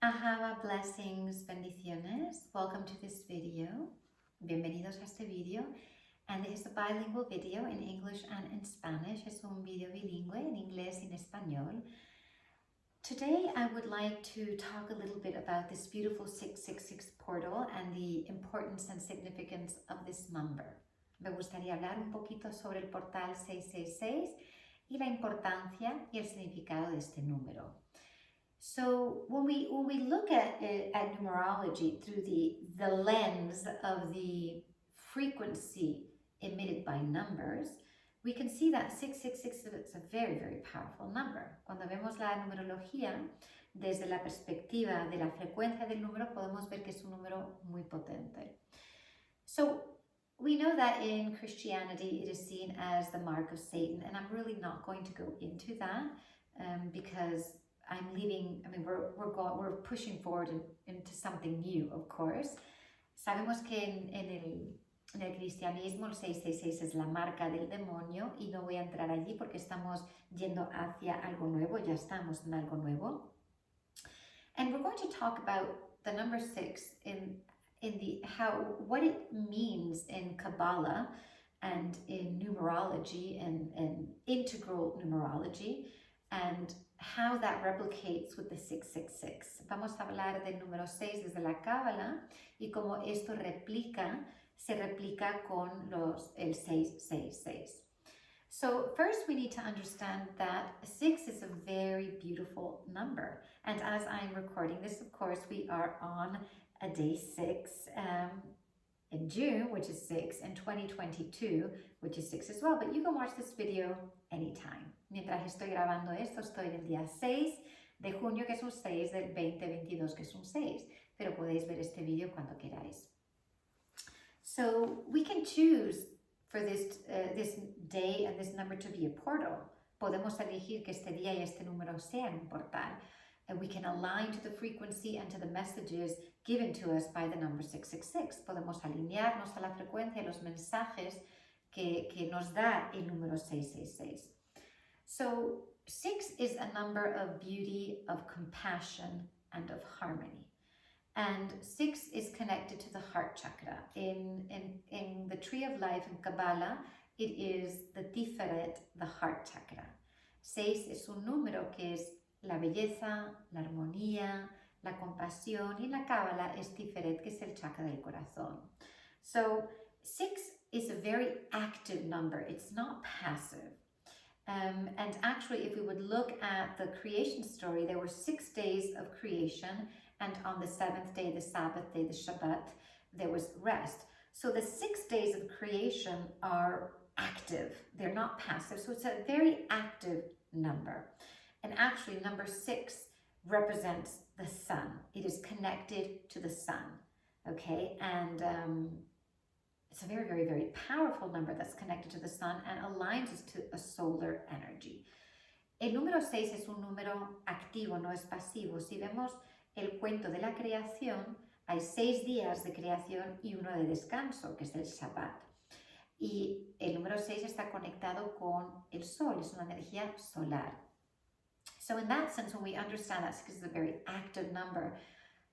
Ahava, blessings, bendiciones. Welcome to this video. Bienvenidos a este video. And it is a bilingual video in English and in Spanish. Es un video bilingüe en inglés y en español. Today I would like to talk a little bit about this beautiful 666 portal and the importance and significance of this number. Me gustaría hablar un poquito sobre el portal 666 y la importancia y el significado de este número. So when we look at numerology through the lens of the frequency emitted by numbers, we can see that 666 is a very, very powerful number. Cuando vemos la numerología desde la perspectiva de la frecuencia del número, podemos ver que es un número muy potente. So we know that in Christianity it is seen as the mark of Satan, and I'm really not going to go into that because we're pushing forward into something new, of course. Sabemos que en el cristianismo el 666 es la marca del demonio y no voy a entrar allí porque estamos yendo hacia algo nuevo, ya estamos en algo nuevo. And we're going to talk about the number 6 what it means in Kabbalah and in numerology and integral numerology, and how that replicates with the 666. Vamos a hablar del número 6 desde la Cábala y cómo esto se replica con el 666. So first we need to understand that 6 is a very beautiful number. And as I'm recording this, of course, we are on a day 6 in June, which is 6, and 2022, which is 6 as well. But you can watch this video anytime. Mientras estoy grabando esto, estoy en el día 6 de junio, que es un 6, del 2022, que es un 6. Pero podéis ver este video cuando queráis. So we can choose for this day and this number to be a portal. Podemos elegir que este día y este número sean un portal. And we can align to the frequency and to the messages given to us by the number 666. Podemos alinearnos a la frecuencia y los mensajes que nos da el número 666. So 6 is a number of beauty, of compassion, and of harmony. And 6 is connected to the heart chakra. In the tree of life in Kabbalah, it is the Tiferet, the heart chakra. 6 es un número que es la belleza, la armonía, la compasión, y en la Cábala es Tiferet, que es el chakra del corazón. So 6 is a very active number. It's not passive. And actually, if we would look at the creation story, there were 6 days of creation, and on the 7th day, the Sabbath day, the Shabbat, there was rest. So the 6 days of creation are active. They're not passive. So it's a very active number. And actually, number 6 represents the sun. It is connected to the sun, okay? And it's a very, very, very powerful number that's connected to the sun and aligns us to a solar energy. El número 6 es un número activo, no es pasivo. Si vemos el cuento de la creación, hay 6 días de creación y uno de descanso, que es el Shabbat. Y el número 6 está conectado con el sol, es una energía solar. So in that sense, when we understand that 6 is a very active number,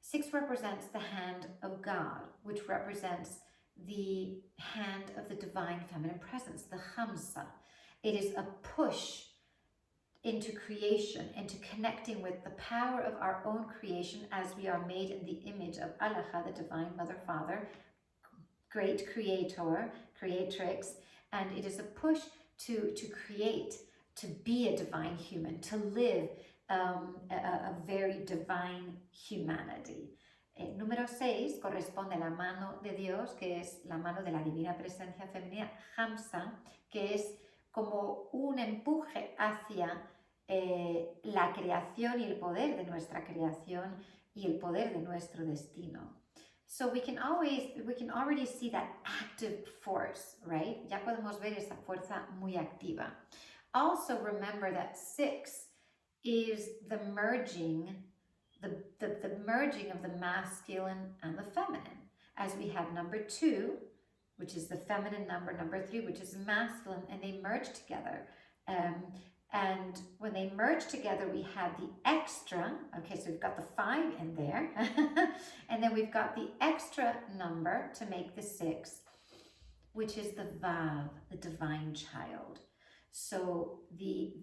6 represents the hand of God, which represents the hand of the divine feminine presence, the Hamsa. It is a push into creation, into connecting with the power of our own creation as we are made in the image of Allah, the divine mother, father, great creator, creatrix, and it is a push to create, to be a divine human, to live a very divine humanity. El número 6 corresponde a la mano de Dios, que es la mano de la divina presencia femenina, Hamsa, que es como un empuje hacia la creación y el poder de nuestra creación y el poder de nuestro destino. So we can already see that active force, right? Ya podemos ver esa fuerza muy activa. Also remember that 6 is the merging of the masculine and the feminine. As we have number 2, which is the feminine number 3, which is masculine, and they merge together. And when they merge together, we have the extra. Okay, so we've got the 5 in there. And then we've got the extra number to make the 6, which is the Vav, the divine child. So the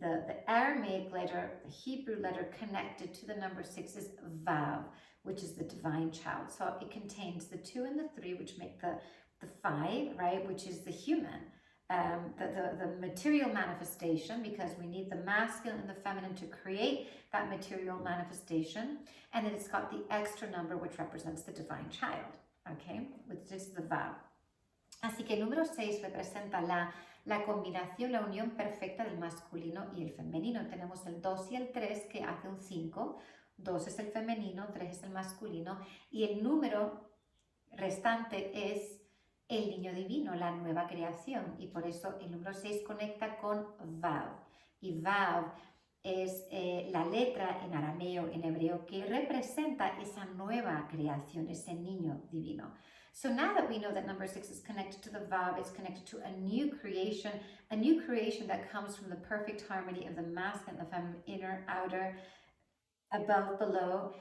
Aramaic letter, the Hebrew letter connected to the number 6 is Vav, which is the divine child. So it contains the 2 and the 3, which make the 5, right, which is the human. The material manifestation, because we need the masculine and the feminine to create that material manifestation. And then it's got the extra number, which represents the divine child, okay, which is the Vav. Así que el número 6 representa la combinación, la unión perfecta del masculino y el femenino. Tenemos el 2 y el 3 que hace un 5. 2 es el femenino, 3 es el masculino. Y el número restante es el niño divino, la nueva creación. Y por eso el número 6 conecta con Vav. Y Vav es la letra en arameo, en hebreo, que representa esa nueva creación, ese niño divino. So now that we know that number 6 is connected to the Vav, it's connected to a new creation that comes from the perfect harmony of the masculine and the feminine, inner, outer, above, below.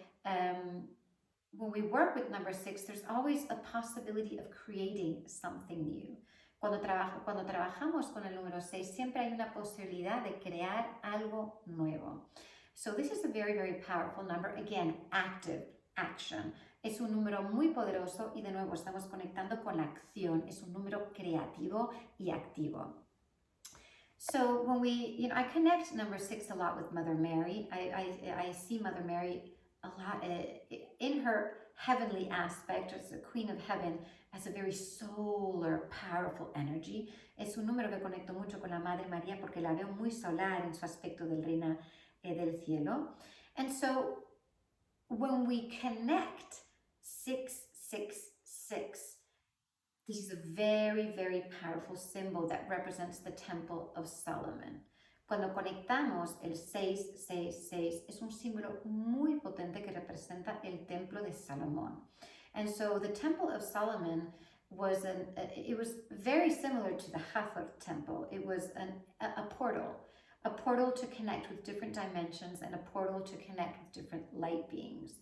When we work with number 6, there's always a possibility of creating something new. Cuando trabajamos con el número 6, siempre hay una posibilidad de crear algo nuevo. So this is a very, very powerful number. Again, active, action. Es un número muy poderoso y de nuevo estamos conectando con la acción. Es un número creativo y activo. So when I connect number 6 a lot with Mother Mary. I see Mother Mary a lot in her heavenly aspect as the Queen of Heaven, as a very solar, powerful energy. Es un número que conecto mucho con la Madre María porque la veo muy solar en su aspecto del reina del cielo. And so when we connect 666, this is a very, very powerful symbol that represents the Temple of Solomon. Cuando conectamos el 666, es un símbolo muy potente que representa el Templo de Salomón. And so the Temple of Solomon was it was very similar to the Hathor temple. It was a portal to connect with different dimensions and a portal to connect with different light beings.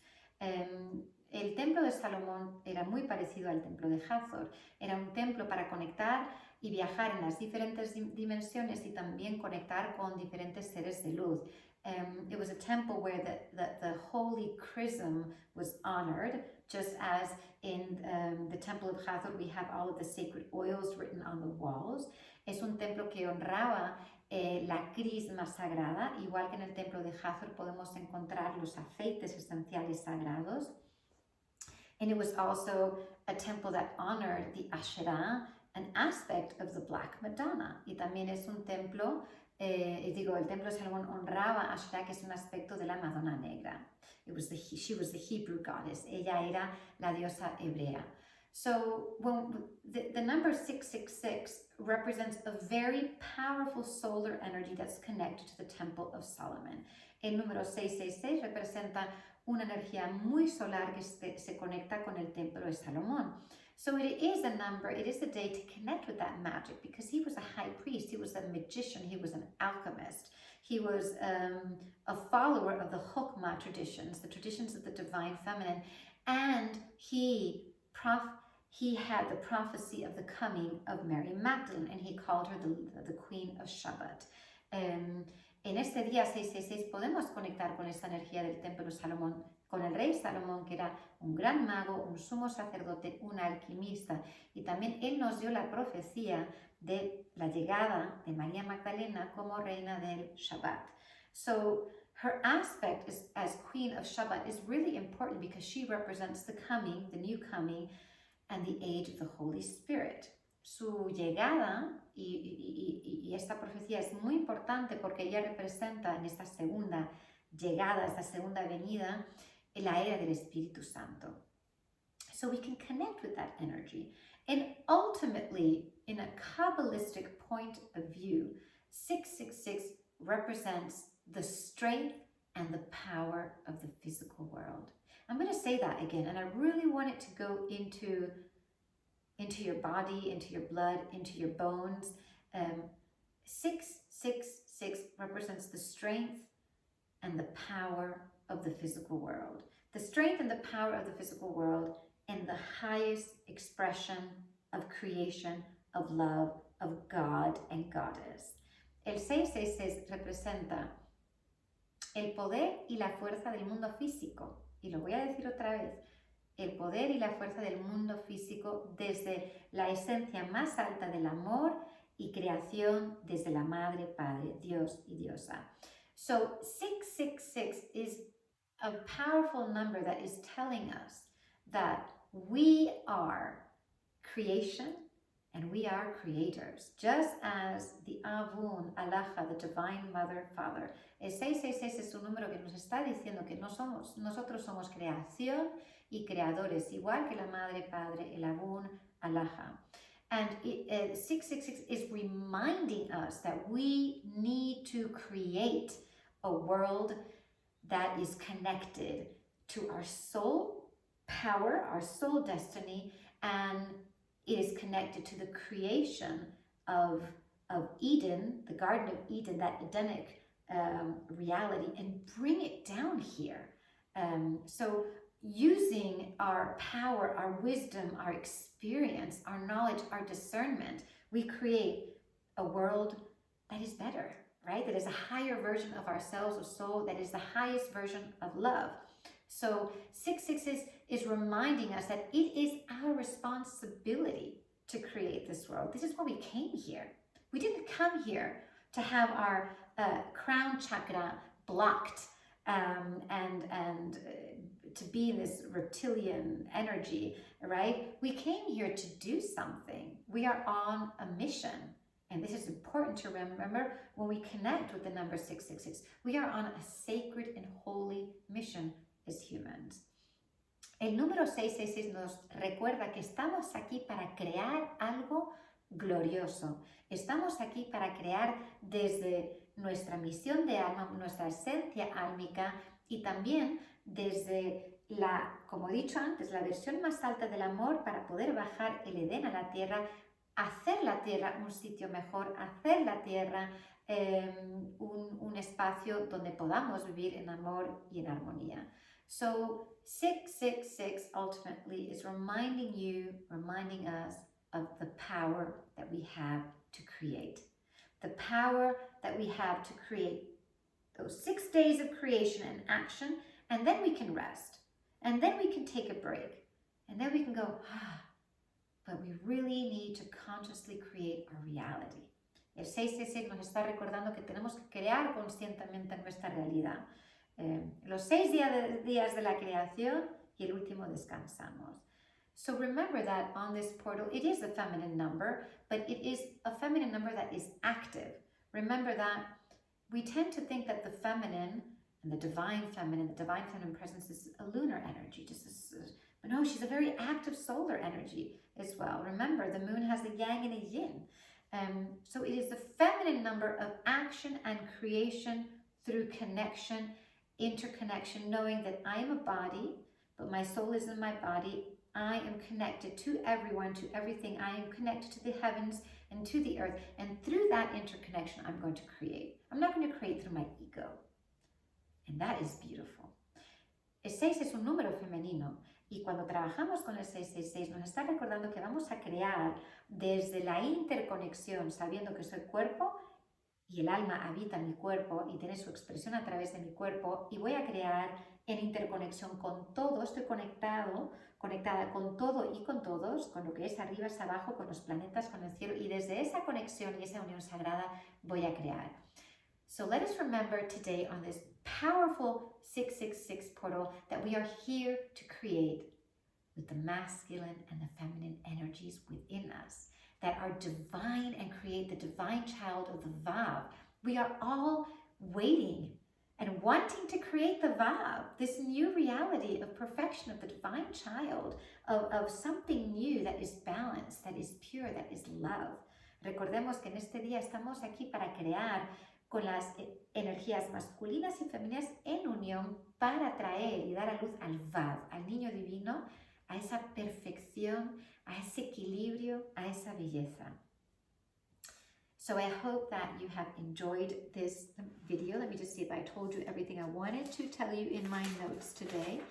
El templo de Salomón era muy parecido al templo de Hathor. Era un templo para conectar y viajar en las diferentes dimensiones y también conectar con diferentes seres de luz. It was a temple where the holy chrism was honored, just as in the temple of Hathor we have all of the sacred oils written on the walls. Es un templo que honraba la crisma sagrada, igual que en el templo de Hathor podemos encontrar los aceites esenciales sagrados. And it was also a temple that honored the Asherah, an aspect of the Black Madonna. Y también es un templo, el templo de Salomón honraba a Asherah, que es un aspecto de la Madonna Negra. She was the Hebrew goddess. Ella era la diosa hebrea. So when the number 666 represents a very powerful solar energy that's connected to the Temple of Solomon. El número 666 representa una energía muy solar que se conecta con el Templo de Salomón. So it is a day to connect with that magic, because he was a high priest, he was a magician, he was an alchemist, he was a follower of the Chokmah traditions, the traditions of the divine feminine, and he had the prophecy of the coming of Mary Magdalene, and he called her the Queen of Shabbat. En este día 666 podemos conectar con esta energía del Templo de Salomón, con el rey Salomón, que era un gran mago, un sumo sacerdote, un alquimista, y también él nos dio la profecía de la llegada de María Magdalena como reina del Shabbat. So her aspect as Queen of Shabbat is really important because she represents the coming, the new coming, and the age of the Holy Spirit. Su llegada y esta profecía es muy importante porque ella representa en esta segunda llegada, esta segunda venida, la era del Espíritu Santo. So we can connect with that energy. And ultimately, in a Kabbalistic point of view, 666 represents the strength and the power of the physical world. I'm going to say that again, and I really want it to go into your body, into your blood, into your bones. 666 666 represents the strength and the power of the physical world. The strength and the power of the physical world and the highest expression of creation, of love, of God and Goddess. El 666 representa el poder y la fuerza del mundo físico. Y lo voy a decir otra vez. El poder y la fuerza del mundo físico desde la esencia más alta del amor y creación desde la Madre, Padre, Dios y Diosa. So 666 is a powerful number that is telling us that we are creation and we are creators, just as the Avun, Alaha, the Divine Mother, Father. El 666 es un número que nos está diciendo que nosotros somos creación y creadores, igual que la Madre, Padre, el Avun, Alaha. And 666 is reminding us that we need to create a world that is connected to our soul power, our soul destiny, and it is connected to the creation of Eden, the Garden of Eden, that Edenic reality, and bring it down here. So using our power, our wisdom, our experience, our knowledge, our discernment, we create a world that is better, right? That is a higher version of ourselves, of soul, that is the highest version of love. So 666 is reminding us that it is our responsibility to create this world. This is why we came here. We didn't come here to have our crown chakra blocked and to be in this reptilian energy, right? We came here to do something. We are on a mission. And this is important to remember when we connect with the number 666. We are on a sacred and holy mission as humans. El número 666 nos recuerda que estamos aquí para crear algo glorioso. Estamos aquí para crear desde nuestra misión de alma, nuestra esencia álmica y también desde la, como he dicho antes, la versión más alta del amor para poder bajar el Edén a la tierra, hacer la tierra un sitio mejor, hacer la tierra un espacio donde podamos vivir en amor y en armonía. So 666 ultimately is reminding us of the power that we have to create. The power that we have to create those 6 days of creation and action, and then we can rest. And then we can take a break. And then we can go, but we really need to consciously create a reality. El 666 nos está recordando que tenemos que crear conscientemente nuestra realidad. Los 6 días de la creación y el último descansamos. So remember that on this portal, it is a feminine number, but it is a feminine number that is active. Remember that we tend to think that the feminine and the divine feminine presence is a lunar energy, but no, she's a very active solar energy as well. Remember, the moon has a yang and a yin. So it is the feminine number of action and creation through connection, interconnection, knowing that I am a body, but my soul is in my body. I am connected to everyone, to everything. I am connected to the heavens and to the earth. And through that interconnection, I'm going to create. I'm not going to create through my ego. And that is beautiful. El 6 es un número femenino. Y cuando trabajamos con el 666 nos está recordando que vamos a crear desde la interconexión, sabiendo que soy cuerpo y el alma habita en mi cuerpo y tiene su expresión a través de mi cuerpo, y voy a crear en interconexión con todo, estoy conectada con todo y con todos, con lo que es arriba, es abajo, con los planetas, con el cielo, y desde esa conexión y esa unión sagrada voy a crear. So let us remember today on this powerful 666 portal that we are here to create with the masculine and the feminine energies within us that are divine and create the divine child of the Vav. We are all waiting and wanting to create the Vav, this new reality of perfection of the divine child, of something new that is balanced, that is pure, that is love. Recordemos que en este día estamos aquí para crear con las energías masculinas y femeninas en unión para traer y dar a luz al Vav, al niño divino, a esa perfección, a ese equilibrio, a esa belleza. So I hope that you have enjoyed this video. Let me just see if I told you everything I wanted to tell you in my notes today.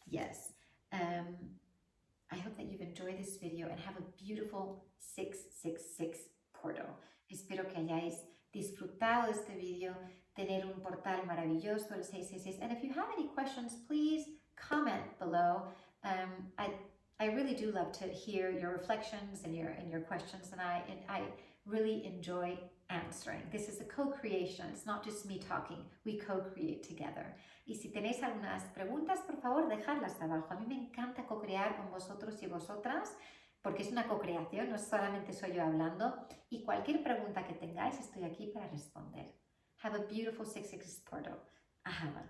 Yes. I hope that you've enjoyed this video and have a beautiful 666 portal. Espero que hayáis disfrutado de este video, tener un portal maravilloso, el 666. And if you have any questions, please comment below. I really do love to hear your reflections and your questions, and I really enjoy answering. This is a co-creation. It's not just me talking. We co-create together. Y si tenéis algunas preguntas, por favor, dejadlas abajo. A mí me encanta co-crear con vosotros y vosotras, porque es una co-creación, no solamente soy yo hablando. Y cualquier pregunta que tengáis, estoy aquí para responder. Have a beautiful 666 portal. Ahava.